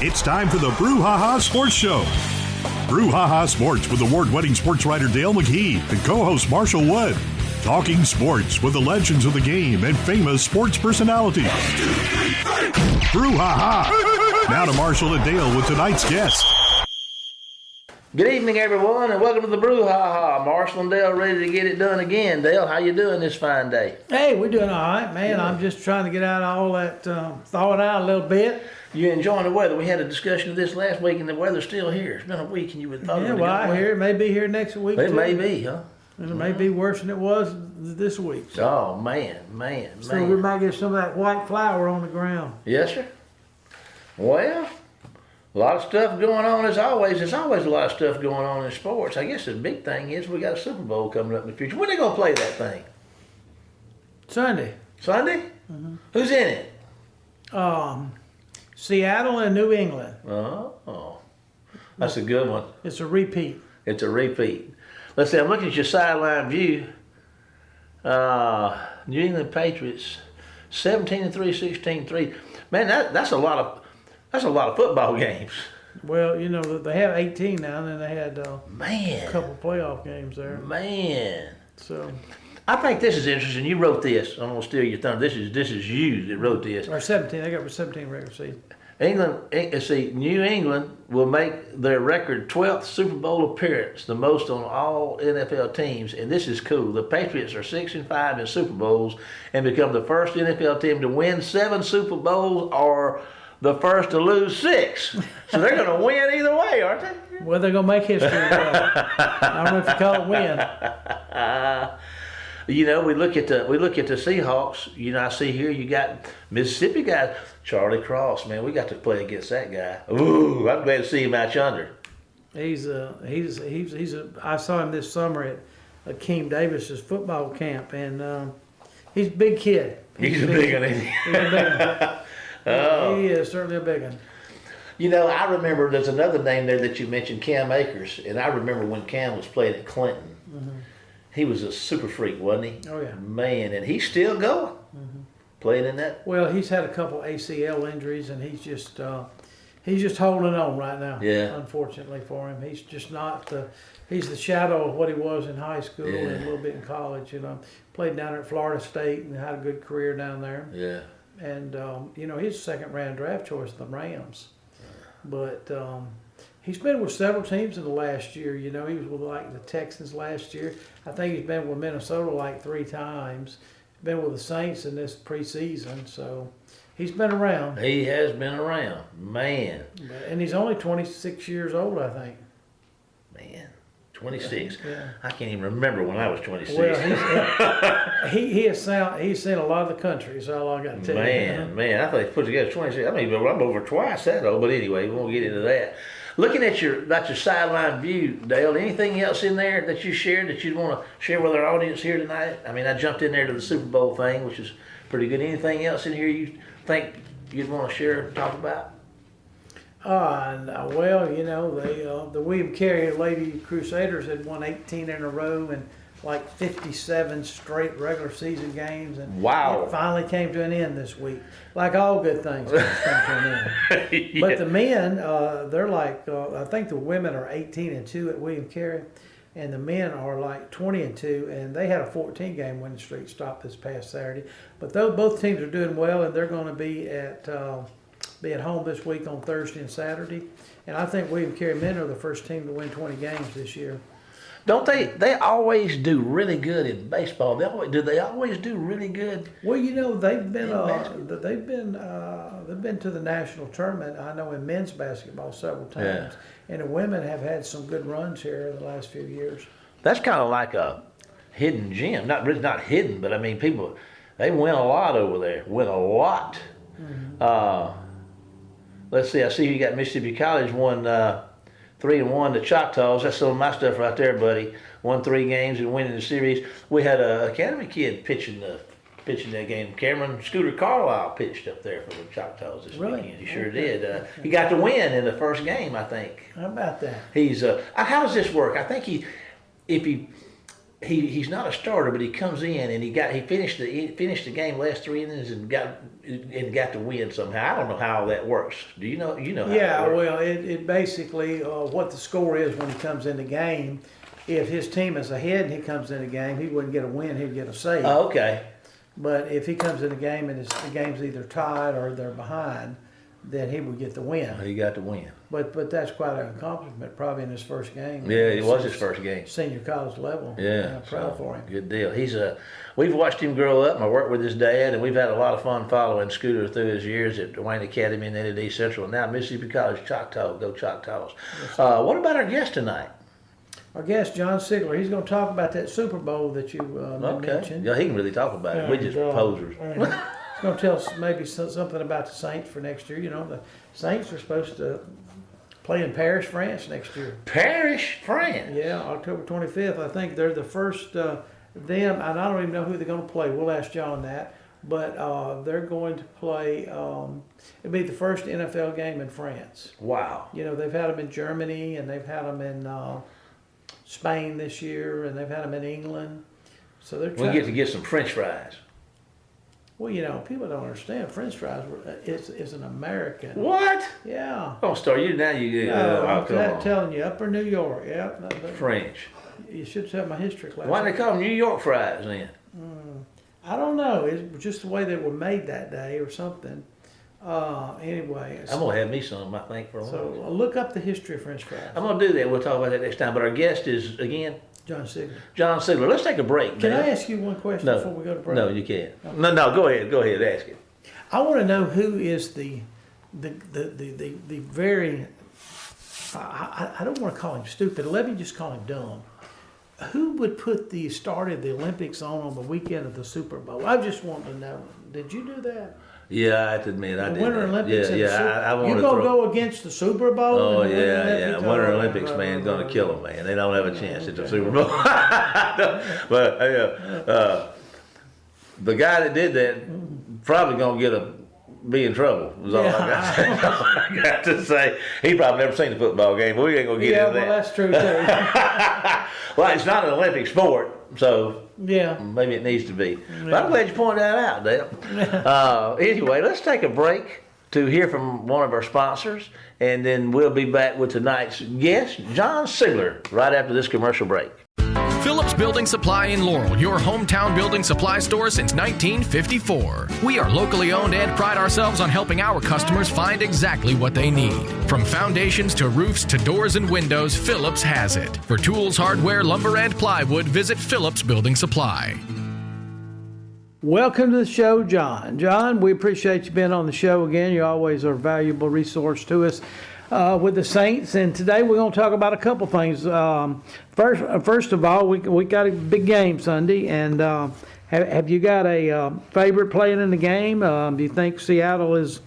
It's time for the Brouhaha Sports Show. Brouhaha Sports with award-winning sports writer Dale McKee and co-host Marshall Wood. Talking sports with the legends of the game and famous sports personalities. Brouhaha. Now to Marshall and Dale with tonight's guest. Good evening, everyone, and welcome to the Brouhaha. Marshall and Dale ready to get it done again. Dale, how you doing this fine day? Hey, we're doing all right, man. Yeah. I'm just trying to get out all that, thaw it out a little bit. You enjoying the weather? We had a discussion of this last week, and the weather's still here. It's been a week, and you would thought it would I hear it may be here next week. It too. may be, huh? And it may be worse than it was this week. Oh, man. So we might get some of that white flour on the ground. Yes, sir. Well, a lot of stuff going on as always. There's always a lot of stuff going on in sports. I guess the big thing is we got a Super Bowl coming up in the future. When are they going to play that thing? Sunday. Sunday? Mm-hmm. Who's in it? Seattle and New England. Oh, that's a good one. It's a repeat. It's a repeat. Let's see, I'm looking at your sideline view. New England Patriots, 17-3, 16-3. Man, that's a lot of football games. Well, you know, they have 18 now, and then they had a couple playoff games there. Man. So I think this is interesting. You wrote this. I'm gonna steal your thunder. This is you that wrote this. Or 17. They got 17 regular season. New England will make their record 12th Super Bowl appearance, the most on all NFL teams, and this is cool. The Patriots are 6-5 in Super Bowls and become the first NFL team to win 7 Super Bowls or the first to lose 6. So they're going to win either way, aren't they? Well, they're going to make history. I don't know if you call it win. You know, we look at the Seahawks. You know, I see here you got Mississippi guys. Charlie Cross, man, we got to play against that guy. Ooh, I'm glad to see him out yonder. I saw him this summer at Akeem Davis's football camp, and he's a big kid. He's a big one, isn't he? He's a big one. Oh. He is certainly a big one. You know, I remember there's another name there that you mentioned, Cam Akers, and I remember when Cam was playing at Clinton. Mm-hmm. He was a super freak, wasn't he? Oh, yeah. Man, and he's still going. Mm-hmm. Playing in that? Well, he's had a couple ACL injuries, and he's just holding on right now. Yeah. Unfortunately for him, he's just not he's the shadow of what he was in high school and a little bit in college. You know, played down at Florida State and had a good career down there. Yeah. And you know, he's a second-round draft choice of the Rams, but he's been with several teams in the last year. You know, he was with like the Texans last year. I think he's been with Minnesota like 3 times. Been with the Saints in this preseason, so he's been around. He has been around, man. And he's only 26 years old, I think. Man, 26. Yeah. I can't even remember when I was 26. Well, he's seen a lot of the country. Is all I got to tell you. Man, I thought he put together 26. I mean, I'm over twice that old. But anyway, we won't get into that. Looking at your sideline view, Dale, anything else in there that you shared that you'd want to share with our audience here tonight? I mean, I jumped in there to the Super Bowl thing, which is pretty good. Anything else in here you think you'd want to share or talk about? Well, you know, the William Carey Lady Crusaders had won 18 in a row and like 57 straight regular season games, and wow, it finally came to an end this week. Like all good things, come to an end. Yeah. But the men, they're like I think the women are 18-2 at William Carey, and the men are like 20-2, and they had a 14-game winning streak stop this past Saturday. But both teams are doing well, and they're going to be at home this week on Thursday and Saturday. And I think William Carey men are the first team to win 20 games this year. Don't they? They always do really good in baseball. Do they always do really good? Well, you know, they've been to the national tournament. I know in men's basketball several times, and the women have had some good runs here in the last few years. That's kind of like a hidden gem. Not hidden, but I mean, people they win a lot over there. Win a lot. Mm-hmm. Let's see. I see you got Mississippi College won 3-1 the Choctaws. That's some of my stuff right there, buddy. Won 3 games and winning the series. We had an academy kid pitching that game. Cameron Scooter Carlisle pitched up there for the Choctaws this weekend. He sure did. He got the win in the first game, I think. How about that? He's how does this work? I think he's not a starter, but he comes in and he finished the game last 3 innings and got the win somehow. I don't know how that works. Do you know? You know how Yeah, that works. well, it basically what the score is when he comes in the game. If his team is ahead and he comes in the game, he wouldn't get a win; he'd get a save. Oh, okay. But if he comes in the game and the game's either tied or they're behind, then he would get the win. He got the win. But that's quite an accomplishment, probably in his first game. Yeah, it was his first game. Senior college level. Yeah, I'm proud for him. Good deal. We've watched him grow up. I worked with his dad, and we've had a lot of fun following Scooter through his years at Wayne Academy and then at East Central, and now Mississippi College, Choctaw. Go Choctaws. What about our guest tonight? Our guest, John Sigler, he's going to talk about that Super Bowl that you mentioned. Yeah, he can really talk about it. We just posers. He's going to tell us maybe something about the Saints for next year. You know, the Saints are supposed to play in Paris, France next year. Paris, France? Yeah, October 25th. I think they're the first, them, and I don't even know who they're going to play. We'll ask John that. But they're going to play, it'll be the first NFL game in France. Wow. You know, they've had them in Germany, and they've had them in Spain this year, and they've had them in England. So they're trying. We get to get some French fries. Well, you know, people don't understand French fries is an American. What? Yeah. Don't start you now. I'm telling you, Upper New York. Yeah. French. You should have my history class. Why do they call them New York fries then? I don't know. It's just the way they were made that day or something. Anyway. I'm going to have me some, I think, for a while. So look up the history of French fries. I'm going to do that. We'll talk about that next time. But our guest is, again, John Sigler. John Sigler. Let's take a break, Can man. I ask you one question before we go to break? No, you can't. No, go ahead. Go ahead. Ask it. I want to know who is the very, I don't want to call him stupid. Let me just call him dumb. Who would put the start of the Olympics on the weekend of the Super Bowl? I just want to know. Did you do that? Yeah, I have to admit, I did. Winter Olympics. I want to You gonna go against the Super Bowl? Oh yeah. Winter Olympics, man, gonna kill them, man. They don't have a chance at the Super Bowl. But the guy that did that probably gonna be in trouble. Is all I got to say. He probably never seen a football game, but we ain't gonna get into that. Yeah, well, that's true too. Well, it's not an Olympic sport, so yeah, maybe it needs to be. But I'm glad you pointed that out, Dale. Anyway, let's take a break to hear from one of our sponsors, and then we'll be back with tonight's guest, John Sigler, right after this commercial break. Phillips Building Supply in Laurel, your hometown building supply store since 1954. We are locally owned and pride ourselves on helping our customers find exactly what they need. From foundations to roofs to doors and windows, Phillips has it. For tools, hardware, lumber, and plywood, visit Phillips Building Supply. Welcome to the show, John. John, we appreciate you being on the show again. You always are a valuable resource to us. With the Saints, and today we're going to talk about a couple things. First of all, we got a big game Sunday, and have you got a favorite playing in the game? Do you think Seattle is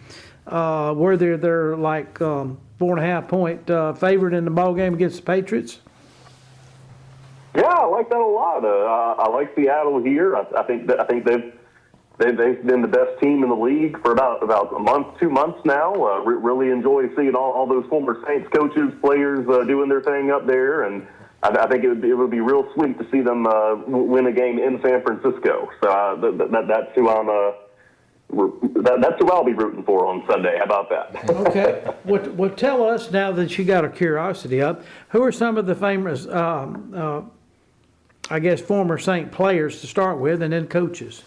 where they're like 4.5 point favorite in the ball game against the Patriots? Yeah, I like that a lot. I like Seattle here. I think they've been the best team in the league for about a month, 2 months now. Really enjoy seeing all those former Saints coaches, players doing their thing up there, and I think it would be real sweet to see them win a game in San Francisco. So that's who that's who I'll be rooting for on Sunday. How about that? Okay. Well, tell us now that you got our curiosity up. Who are some of the famous, I guess, former Saint players to start with, and then coaches?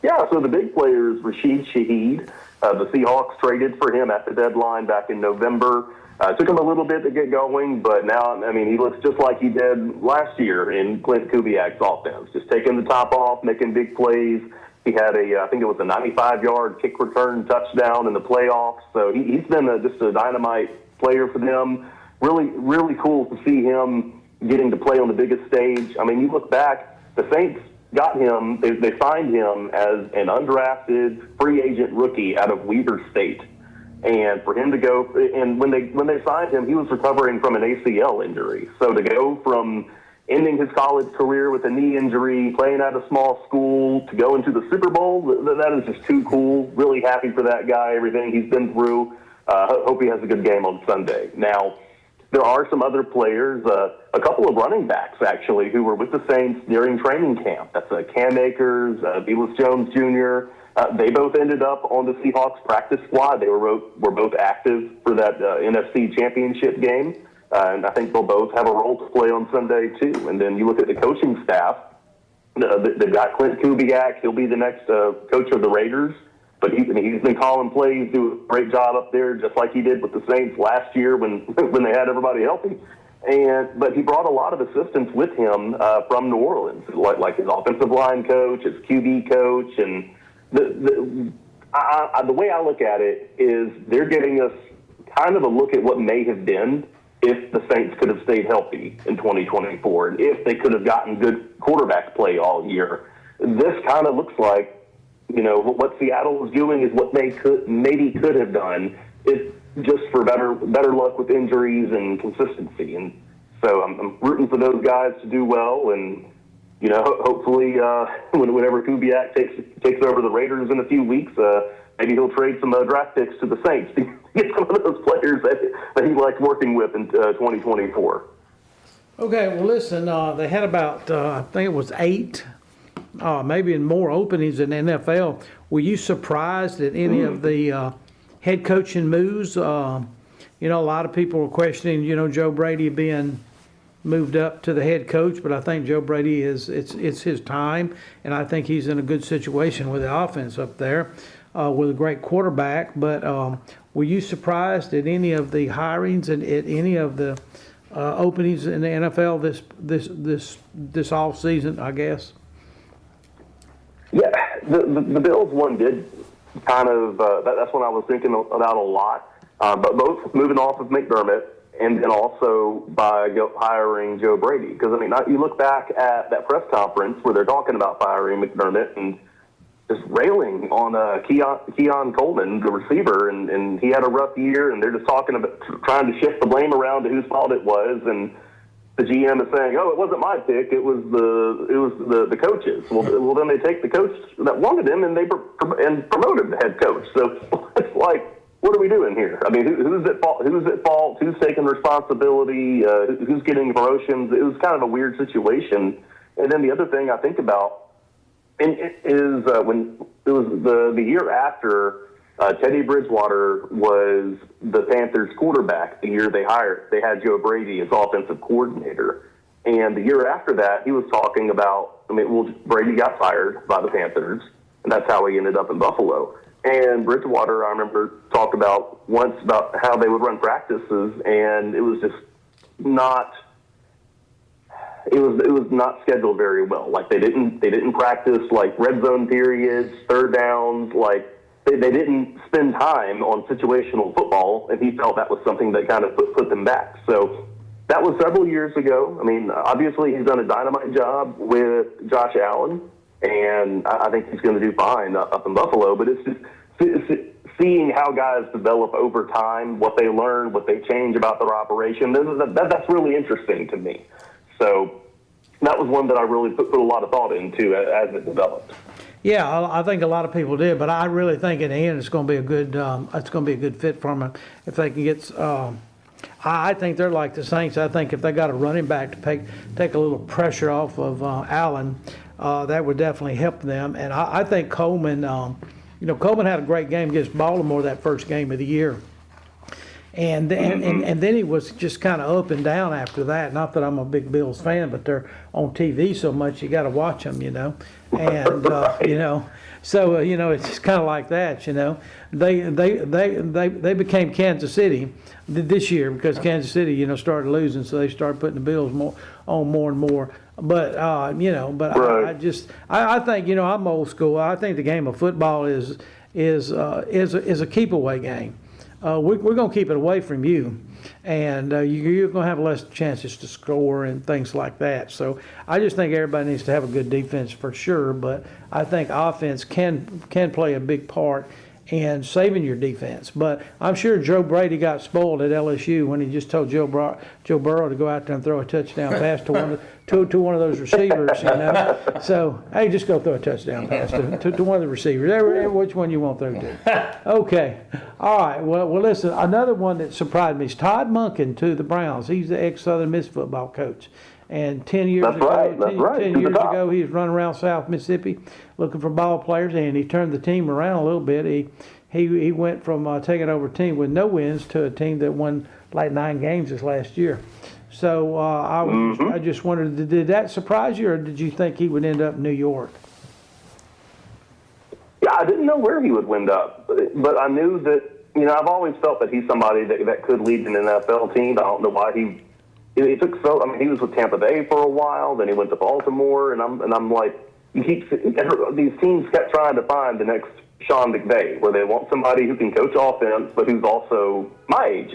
Yeah, so the big player is Rashid Shaheed. The Seahawks traded for him at the deadline back in November. Took him a little bit to get going, but now, I mean, he looks just like he did last year in Clint Kubiak's offense. Just taking the top off, making big plays. He had I think it was a 95-yard kick return touchdown in the playoffs. So he's been just a dynamite player for them. Really, really cool to see him getting to play on the biggest stage. I mean, you look back, the Saints got him, they signed him as an undrafted free agent rookie out of Weber State. And for him to go, and when they signed him, he was recovering from an ACL injury. So to go from ending his college career with a knee injury, playing at a small school, to go into the Super Bowl, that is just too cool. Really happy for that guy, everything he's been through. Hope he has a good game on Sunday. Now, there are some other players, a couple of running backs actually, who were with the Saints during training camp. That's Cam Akers, Velus Jones Jr. They both ended up on the Seahawks practice squad. They were both active for that NFC Championship game, and I think they'll both have a role to play on Sunday too. And then you look at the coaching staff. They've got Clint Kubiak. He'll be the next coach of the Raiders. But he's been calling plays, doing a great job up there, just like he did with the Saints last year when they had everybody healthy. But he brought a lot of assistants with him from New Orleans, like his offensive line coach, his QB coach, and the way I look at it is they're giving us kind of a look at what may have been if the Saints could have stayed healthy in 2024, and if they could have gotten good quarterback play all year. This kind of looks like, what Seattle was doing is what they maybe could have done, is just for better luck with injuries and consistency. And so I'm rooting for those guys to do well, and hopefully whenever Kubiak takes over the Raiders in a few weeks, maybe he'll trade some draft picks to the Saints to get some of those players that he likes working with in 2024. Okay, well, listen, they had about, I think it was 8, maybe more openings in the NFL. Were you surprised at any of the head coaching moves? A lot of people were questioning, Joe Brady being moved up to the head coach, but I think Joe Brady it's his time, and I think he's in a good situation with the offense up there with a great quarterback. But were you surprised at any of the hirings and at any of the openings in the NFL this off season, I guess? Yeah, the Bills one did kind of, that's what I was thinking about a lot. But both moving off of McDermott and then also by hiring Joe Brady. Because, you look back at that press conference where they're talking about firing McDermott and just railing on Keon Coleman, the receiver, and he had a rough year, and they're just talking about trying to shift the blame around to whose fault it was, and the GM is saying, "Oh, it wasn't my pick. It was the coaches." Well, then they take the coach that wanted him and promoted the head coach. So it's like, what are we doing here? Who's at fault? Who's at fault? Who's taking responsibility? Who's getting promotions? It was kind of a weird situation. And then the other thing I think about is when it was the year after Teddy Bridgewater was the Panthers quarterback, the year they had Joe Brady as offensive coordinator. And the year after that, he was talking about, Brady got fired by the Panthers, and that's how he ended up in Buffalo. And Bridgewater, I remember, talked about once about how they would run practices, and it was just not. It was not scheduled very well. Like they didn't practice like red zone periods, third downs. Like they didn't spend time on situational football, and he felt that was something that kind of put them back. So that was several years ago. Obviously he's done a dynamite job with Josh Allen, and I think he's going to do fine up in Buffalo. But it's just seeing how guys develop over time, what they learn, what they change about their operation. That's really interesting to me. So that was one that I really put a lot of thought into as it developed. Yeah, I think a lot of people did, but I really think in the end it's going to be a good fit for them if they can get. I think they're like the Saints. I think if they got a running back to take a little pressure off of Allen, that would definitely help them. And I think Coleman, Coleman had a great game against Baltimore that first game of the year. And then he was just kind of up and down after that. Not that I'm a big Bills fan, but they're on TV so much you got to watch them, And so it's just kind of like that, They became Kansas City this year because Kansas City, started losing, so they started putting the Bills more and more. But right. I think I'm old school. I think the game of football is a keep away game. We're going to keep it away from you, and you're going to have less chances to score and things like that. So I just think everybody needs to have a good defense for sure, but I think offense can play a big part. and saving your defense. But I'm sure Joe Brady got spoiled at LSU when he just told Joe Burrow to go out there and throw a touchdown pass to one of those receivers, you know. So, hey, just go throw a touchdown pass to one of the receivers. Which one you want to throw to? Okay. All right. Well, listen, another one that surprised me is Todd Monken to the Browns. He's the ex-Southern Miss football coach. And 10 years ago, he was running around South Mississippi looking for ball players, and he turned the team around a little bit. He went from taking over a team with no wins to a team that won like 9 games this last year. So I just wondered, did that surprise you, or did you think he would end up in New York? Yeah, I didn't know where he would end up, but I knew that, you know, I've always felt that he's somebody that could lead an NFL team. I don't know why he took so. I mean, he was with Tampa Bay for a while, then he went to Baltimore, and I'm like, these teams kept trying to find the next Sean McVay, where they want somebody who can coach offense, but who's also my age.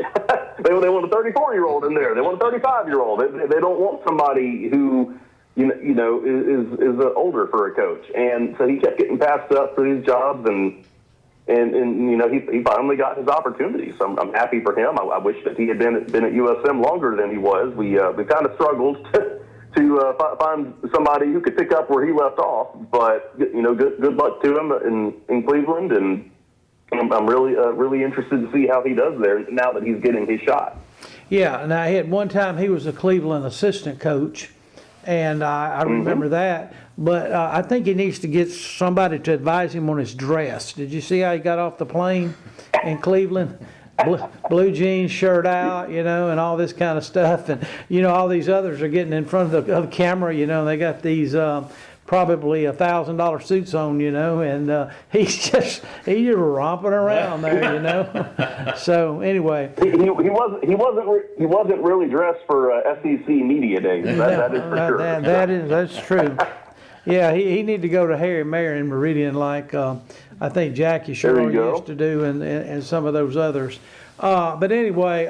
they want a 34-year-old in there. They want a 35-year-old. They don't want somebody who, you know, is older for a coach. And so he kept getting passed up for these jobs, and you know, he finally got his opportunity. So I'm happy for him. I wish that he had been at USM longer than he was. We kind of struggled to find somebody who could pick up where he left off. But, you know, good luck to him in Cleveland, and I'm really interested to see how he does there now that he's getting his shot. Yeah, and I had one time he was a Cleveland assistant coach, and I remember that. But I think he needs to get somebody to advise him on his dress. Did you see how he got off the plane in Cleveland? Blue jeans, shirt out, you know, and all this kind of stuff. And, you know, all these others are getting in front of the camera, you know, and they got these probably $1,000 suits on, you know, and he's just romping around there, you know. So anyway, he wasn't really dressed for SEC media days. That is for sure. That's true. Yeah, he need to go to Harry Mayer in Meridian, like I think Jackie Sherrill used to do, and some of those others. But anyway,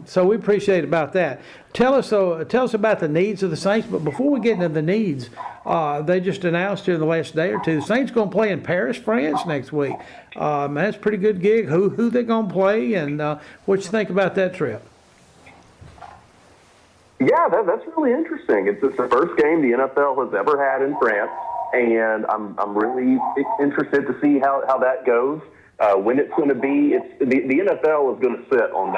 so we appreciate about that. Tell us about the needs of the Saints. But before we get into the needs, they just announced here in the last day or two, the Saints going to play in Paris, France next week. Man, that's a pretty good gig. Who they going to play, and what you think about that trip? Yeah, that's really interesting. It's the first game the NFL has ever had in France, and I'm really interested to see how that goes. When it's going to be, the NFL is going to sit on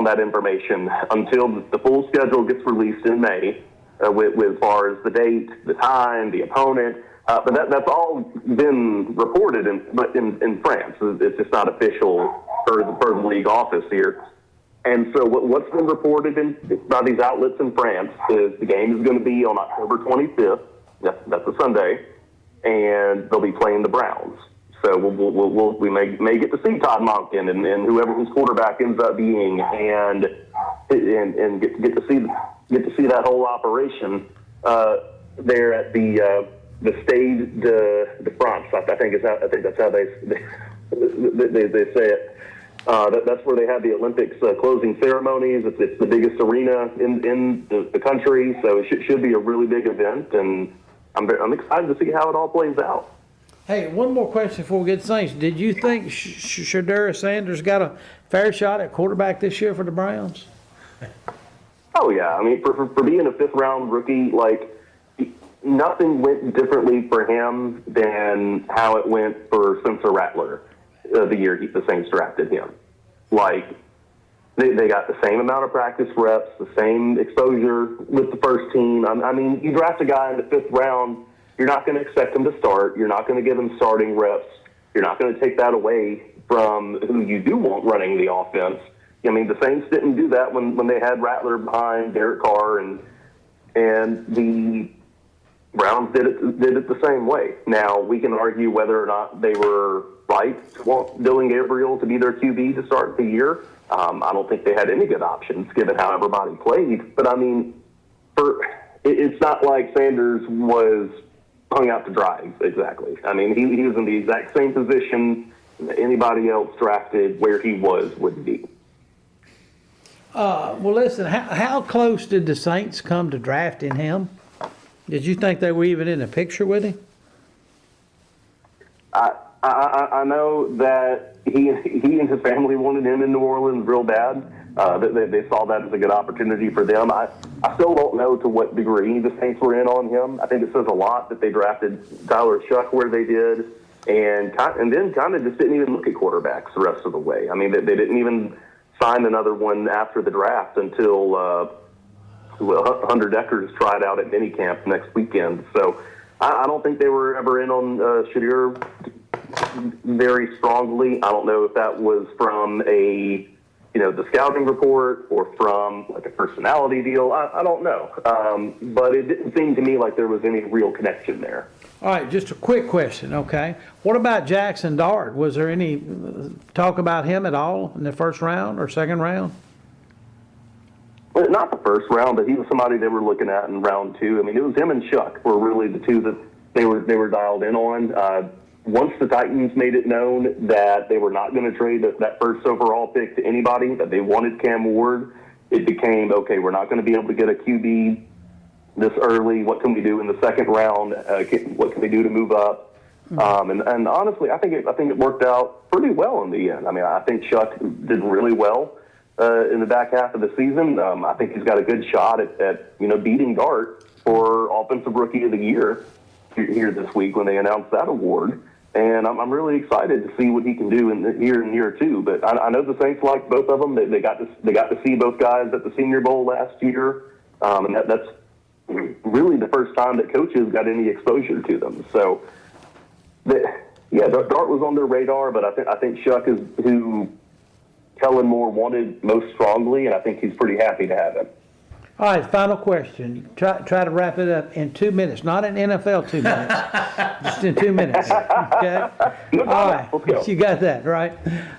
that information until the full schedule gets released in May, with as far as the date, the time, the opponent. But that's all been reported in France. It's just not official per the league office here. And so what's been reported by these outlets in France is the game is going to be on October 25th. That's a Sunday, and they'll be playing the Browns. So we may get to see Todd Monken and whoever his quarterback ends up being, and get to see that whole operation there at the Stade de France. I think that's how they say it. That's where they have the Olympics closing ceremonies. It's the biggest arena in the country, so it should be a really big event, and I'm excited to see how it all plays out. Hey, one more question before we get to Saints. Did you think Shedeur Sanders got a fair shot at quarterback this year for the Browns? Oh, yeah. I mean, for being a fifth-round rookie, like, nothing went differently for him than how it went for Spencer Rattler the year the Saints drafted him. Like, they got the same amount of practice reps, the same exposure with the first team. I mean, you draft a guy in the fifth round, you're not going to expect him to start. You're not going to give him starting reps. You're not going to take that away from who you do want running the offense. I mean, the Saints didn't do that when they had Rattler behind Derek Carr, and the Browns did it the same way. Now, we can argue whether or not they were right to want Dylan Gabriel to be their QB to start the year. I don't think they had any good options given how everybody played. But, I mean, it's not like Sanders was hung out to dry exactly. I mean, he was in the exact same position that anybody else drafted where he would be. Well, listen, how close did the Saints come to drafting him? Did you think they were even in the picture with him? I know that he and his family wanted him in New Orleans real bad. They saw that as a good opportunity for them. I still don't know to what degree the Saints were in on him. I think it says a lot that they drafted Tyler Shuck where they did, and then kind of just didn't even look at quarterbacks the rest of the way. I mean, they didn't even sign another one after the draft until Hunter Deckers tried out at minicamp next weekend. So I don't think they were ever in on Shadir very strongly. I don't know if that was from the scouting report or from like a personality deal. I don't know. But it didn't seem to me like there was any real connection there. All right, just a quick question, okay? What about Jackson Dart? Was there any talk about him at all in the first round or second round? Well, not the first round, but he was somebody they were looking at in round 2. I mean, it was him and Shuck were really the two that they were dialed in on. Once the Titans made it known that they were not going to trade that first overall pick to anybody, that they wanted Cam Ward, it became, okay, we're not going to be able to get a QB this early. What can we do in the second round? What can we do to move up? And honestly, I think it worked out pretty well in the end. I mean, I think Shuck did really well in the back half of the season. I think he's got a good shot at beating Dart for Offensive Rookie of the Year here this week when they announced that award. And I'm really excited to see what he can do in year 2. But I know the Saints like both of them. They got to see both guys at the Senior Bowl last year, and that's really the first time that coaches got any exposure to them. So, Dart was on their radar, but I think Shuck is who Kellen Moore wanted most strongly, and I think he's pretty happy to have him. All right, final question. Try to wrap it up in 2 minutes, not in NFL 2 minutes, just in 2 minutes. Okay. No, all right, let's go. You got that right.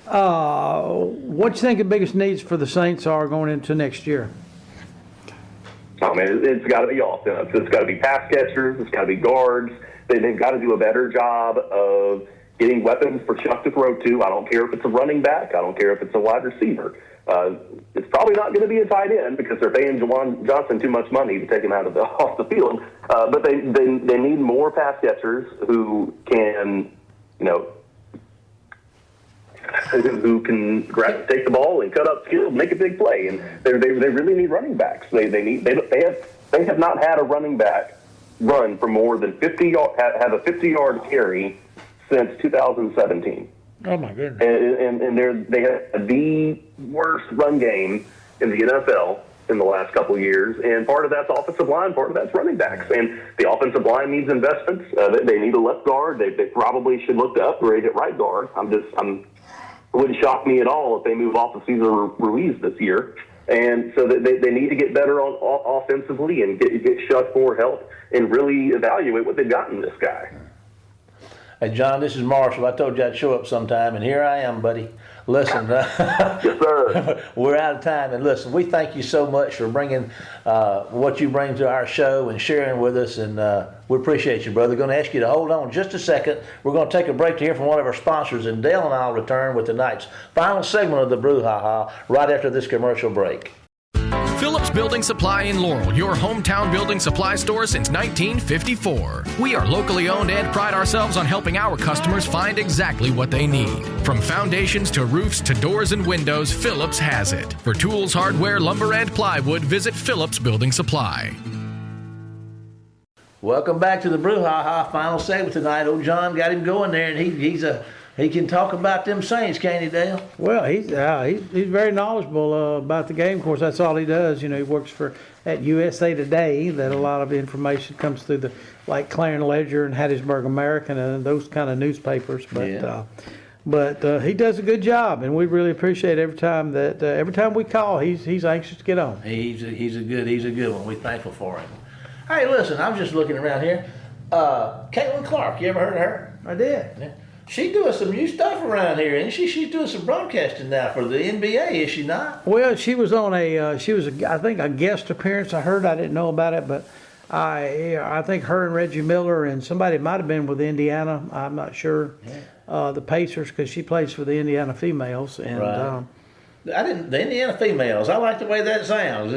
What do you think the biggest needs for the Saints are going into next year? I mean, it's got to be offense. It's got to be pass catchers. It's got to be guards. They've got to do a better job of getting weapons for Chuck to throw to. I don't care if it's a running back. I don't care if it's a wide receiver. It's probably not going to be a tight end because they're paying Jawan Johnson too much money to take him out of off the field. But they need more pass catchers who can, who can take the ball and cut up field, make a big play. And they really need running backs. They have not had a running back run for more than 50 have a 50-yard carry since 2017. Oh my goodness! And they have the worst run game in the NFL in the last couple of years, and part of that's offensive line, part of that's running backs. And the offensive line needs investments. They need a left guard. They probably should look to upgrade at right guard. It wouldn't shock me at all if they move off of Cesar Ruiz this year. And so they need to get better on offensively and get Shuck more help and really evaluate what they've got in this guy. Hey, John, this is Marshall. I told you I'd show up sometime, and here I am, buddy. Listen, Yes, sir. we're out of time, and listen, we thank you so much for bringing what you bring to our show and sharing with us, and we appreciate you, brother. Going to ask you to hold on just a second. We're going to take a break to hear from one of our sponsors, and Dale and I will return with tonight's final segment of the Brouhaha right after this commercial break. Phillips Building Supply in Laurel, your hometown building supply store since 1954. We are locally owned and pride ourselves on helping our customers find exactly what they need. From foundations to roofs to doors and windows, Phillips has it. For tools, hardware, lumber, and plywood, visit Phillips Building Supply. Welcome back to the Brouhaha final segment tonight. Old John got him going there, and he can talk about them Saints, can't he, Dale? Well, he's very knowledgeable about the game. Of course, that's all he does. He works at USA Today. That a lot of information comes through like Clarion Ledger and Hattiesburg American and those kind of newspapers. But he does a good job, and we really appreciate every time we call, he's anxious to get on. He's a good one. We're thankful for him. Hey, listen, I'm just looking around here. Caitlin Clark, you ever heard of her? I did. Yeah. She's doing some new stuff around here, and she's doing some broadcasting now for the NBA, is she not? Well, she was on I think a guest appearance. I heard, I didn't know about it, but I think her and Reggie Miller and somebody might have been with Indiana. I'm not sure. Yeah. The Pacers, because she plays for the Indiana females, and right. The Indiana females. I like the way that sounds.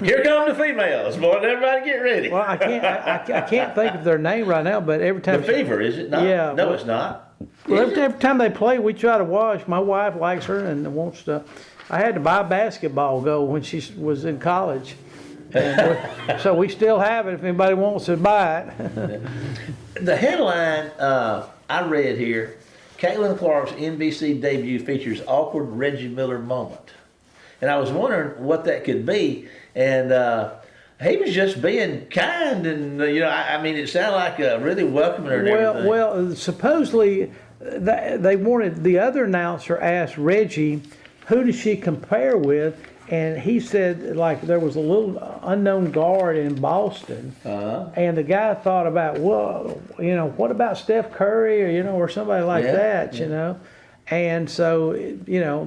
Here come the females, boy! Everybody get ready. Well, I can't think of their name right now, but every time the Fever, is it not? Yeah. No, it's not. Well, every time they play, we try to watch. My wife likes her and wants to. I had to buy a basketball goal when she was in college. And so we still have it if anybody wants to buy it. The headline I read here, Caitlin Clark's NBC debut features awkward Reggie Miller moment. And I was wondering what that could be. And he was just being kind, and I mean, it sounded like really welcoming her and everything. Well, supposedly they wanted, the other announcer asked Reggie, who does she compare with? And he said, like, there was a little unknown guard in Boston, and the guy thought about, well, what about Steph Curry or somebody like that, and so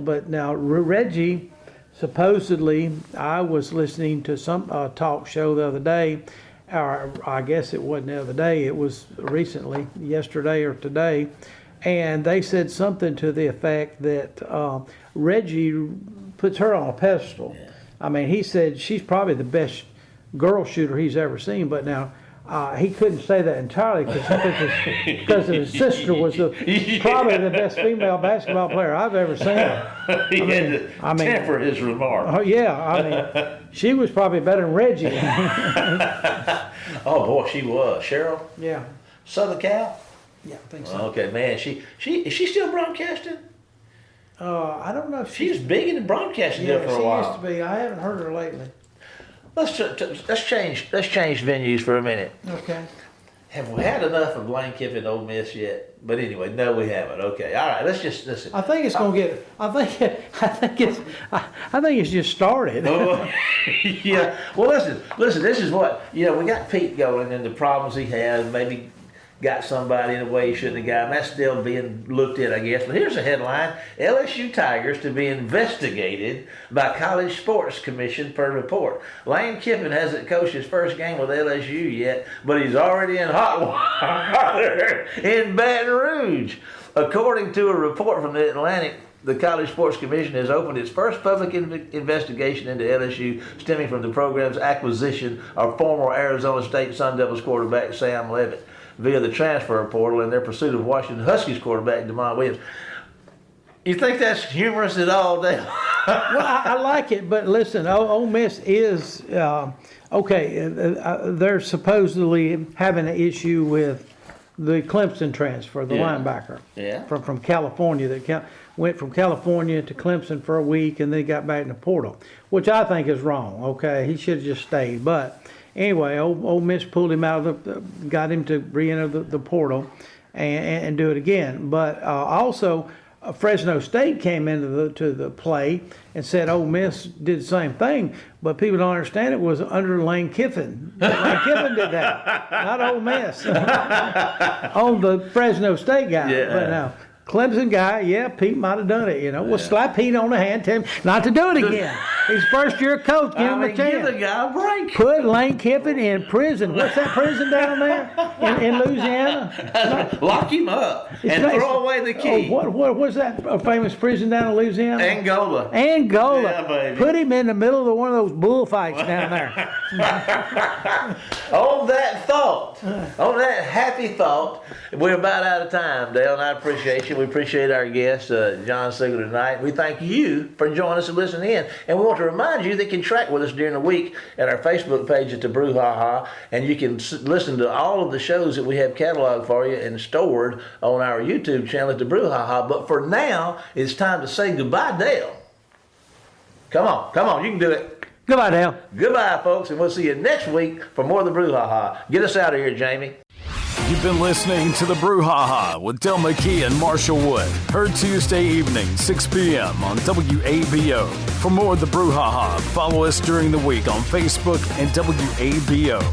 but now Reggie. Supposedly, I was listening to some talk show the other day, or I guess it wasn't the other day, it was recently, yesterday or today, and they said something to the effect that Reggie puts her on a pedestal. Yeah. I mean, he said she's probably the best girl shooter he's ever seen, but now he couldn't say that entirely because his sister was probably the best female basketball player I've ever seen. He had to temper his remark. Oh yeah, I mean, she was probably better than Reggie. Oh boy, she was. Cheryl? Yeah. Southern Cal? Yeah, I think so. Okay, man, is she still broadcasting? I don't know if she was big in the broadcasting there for a while. Yeah, she used to be. I haven't heard her lately. Let's change venues for a minute. Okay. Have we had enough of Lane Kiffin Ole Miss yet? But anyway, no, we haven't. Okay, all right. Let's just listen. I think it's going to get. I think it's just started. Yeah. Well, listen. This is what we got Pete going and the problems he has. Maybe got somebody in a way he shouldn't have got him. That's still being looked at, I guess. But here's a headline: LSU Tigers to be investigated by College Sports Commission per report. Lane Kiffin hasn't coached his first game with LSU yet, but he's already in hot water in Baton Rouge. According to a report from the Atlantic, the College Sports Commission has opened its first public investigation into LSU stemming from the program's acquisition of former Arizona State Sun Devils quarterback Sam Levitt via the transfer portal in their pursuit of Washington Huskies quarterback DeMond Williams. You think that's humorous at all, Dale? Well, I like it, but listen, Ole Miss is, they're supposedly having an issue with the Clemson transfer, the linebacker from California that went from California to Clemson for a week and then got back in the portal, which I think is wrong. Okay, he should have just stayed. But anyway, Ole Miss pulled him out of got him to re-enter the portal and do it again. But also, Fresno State came into the play and said Ole Miss did the same thing, but people don't understand it was under Lane Kiffin. Lane Kiffin did that, not Ole Miss. On the Fresno State guy. Yeah. But now, Clemson guy, Pete might have done it, We'll slap Pete on the hand, tell him not to do it again. He's first year coach, give him a chance. Give the guy a break. Put Lane Kiffin in prison. What's that prison down there in Louisiana? Lock him up and throw away the key. What was that famous prison down in Louisiana? Angola. Yeah, baby. Put him in the middle of one of those bullfights down there. On that happy thought, we're about out of time, Dale, and I appreciate you. We appreciate our guest, John Sigler, tonight. We thank you for joining us and listening in. And we want to remind you that you can track with us during the week at our Facebook page at the Brouhaha, and you can listen to all of the shows that we have cataloged for you and stored on our YouTube channel at the Brouhaha. But for now, it's time to say goodbye, Dale. Come on, you can do it. Goodbye, Dale. Goodbye, folks, and we'll see you next week for more of the Brouhaha. Get us out of here, Jamie. You've been listening to the Brouhaha with Del McKee and Marshall Wood. Heard Tuesday evening, 6 p.m. on WABO. For more of the Brouhaha, follow us during the week on Facebook and WABO.